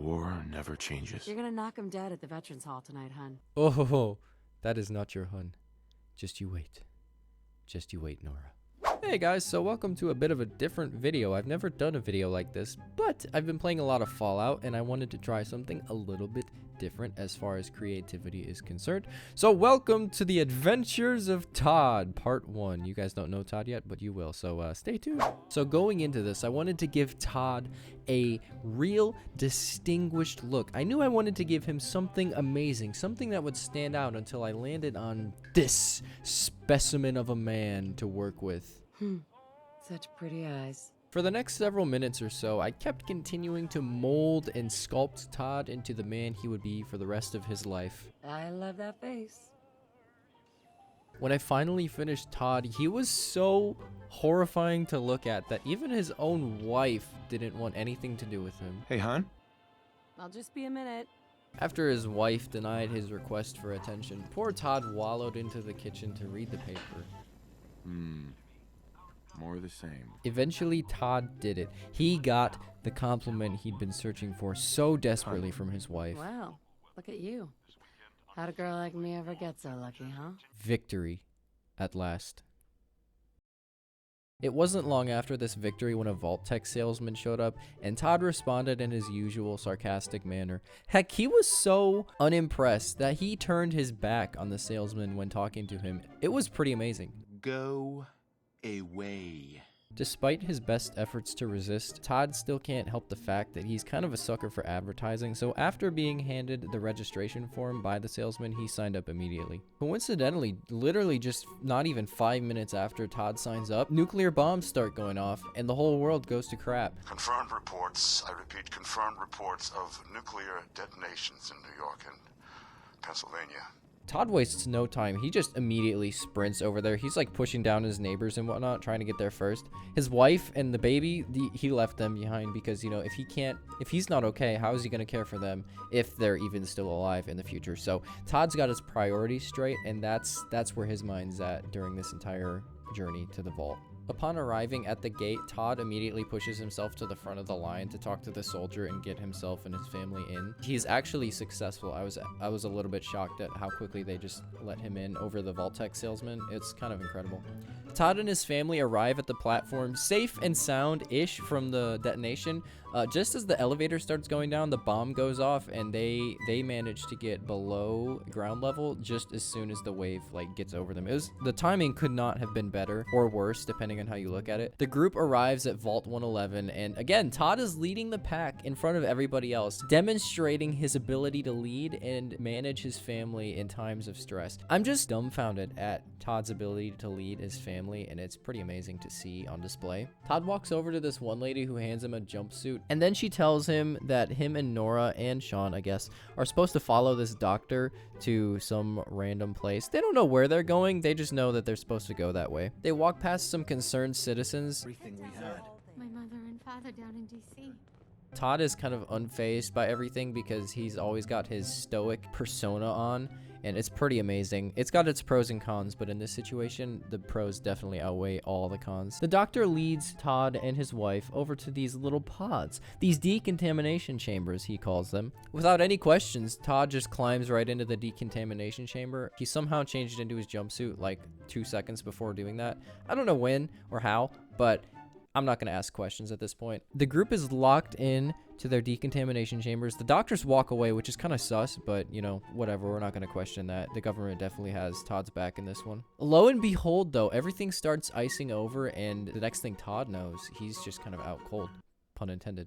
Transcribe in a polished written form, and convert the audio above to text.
War never changes. You're gonna knock him dead at the Veterans Hall tonight, hun. Oh, that is not your hun. Just you wait. Just you wait, Nora. Hey guys, so welcome to a bit of a different video. I've never done a video like this, but I've been playing a lot of Fallout and I wanted to try something a little bit different as far as creativity is concerned. So welcome to the Adventures of Tod, part 1. You guys don't know Tod yet, but you will, so stay tuned. So going into this, I wanted to give Tod a real distinguished look. I knew I wanted to give him something amazing, something that would stand out until I landed on this specimen of a man to work with. Such pretty eyes. For the next several minutes or so, I kept continuing to mold and sculpt Tod into the man he would be for the rest of his life. I love that face. When I finally finished Tod, he was so horrifying to look at that even his own wife didn't want anything to do with him. Hey, hon? I'll just be a minute. After his wife denied his request for attention, poor Tod wallowed into the kitchen to read the paper. More of the same. Eventually, Tod did it. He got the compliment he'd been searching for so desperately from his wife. Wow, look at you. How'd a girl like me ever get so lucky, huh? Victory, at last. It wasn't long after this victory when a Vault Tech salesman showed up, and Tod responded in his usual sarcastic manner. Heck, he was so unimpressed that he turned his back on the salesman when talking to him. It was pretty amazing. Go away. Despite his best efforts to resist, Tod still can't help the fact that he's kind of a sucker for advertising, so after being handed the registration form by the salesman, he signed up immediately. Coincidentally, literally just not even 5 minutes after Tod signs up, nuclear bombs start going off, and the whole world goes to crap. Confirmed reports, I repeat, confirmed reports of nuclear detonations in New York and Pennsylvania. Tod wastes no time. He just immediately sprints over there. He's like pushing down his neighbors and whatnot, trying to get there first. His wife and the baby, he left them behind because, you know, if he's not okay, how is he going to care for them if they're even still alive in the future? So Tod's got his priorities straight, and that's where his mind's at during this entire journey to the vault. Upon arriving at the gate, Tod immediately pushes himself to the front of the line to talk to the soldier and get himself and his family in. He's actually successful. I was a little bit shocked at how quickly they just let him in over the Vault Tech salesman. It's kind of incredible. Tod and his family arrive at the platform safe and sound-ish from the detonation. Just as the elevator starts going down, the bomb goes off, and they manage to get below ground level just as soon as the wave gets over them. The timing could not have been better or worse, depending on how you look at it. The group arrives at Vault 111, and again, Tod is leading the pack in front of everybody else, demonstrating his ability to lead and manage his family in times of stress. I'm just dumbfounded at Tod's ability to lead his family, and it's pretty amazing to see on display. Tod walks over to this one lady who hands him a jumpsuit, and then she tells him that him and Nora and Sean, I guess, are supposed to follow this doctor to some random place. They don't know where they're going, they just know that they're supposed to go that way. They walk past some concerned citizens. Everything we had. My mother and father down in DC. Tod is kind of unfazed by everything because he's always got his stoic persona on, and it's pretty amazing. It's got its pros and cons, but in this situation, the pros definitely outweigh all the cons. The doctor leads Tod and his wife over to these little pods, these decontamination chambers, he calls them. Without any questions, Tod just climbs right into the decontamination chamber. He somehow changed into his jumpsuit like 2 seconds before doing that. I don't know when or how, but I'm not going to ask questions at this point. The group is locked in to their decontamination chambers. The doctors walk away, which is kind of sus, but, you know, whatever. We're not going to question that. The government definitely has Tod's back in this one. Lo and behold, though, everything starts icing over, and the next thing Tod knows, he's just kind of out cold. Pun intended.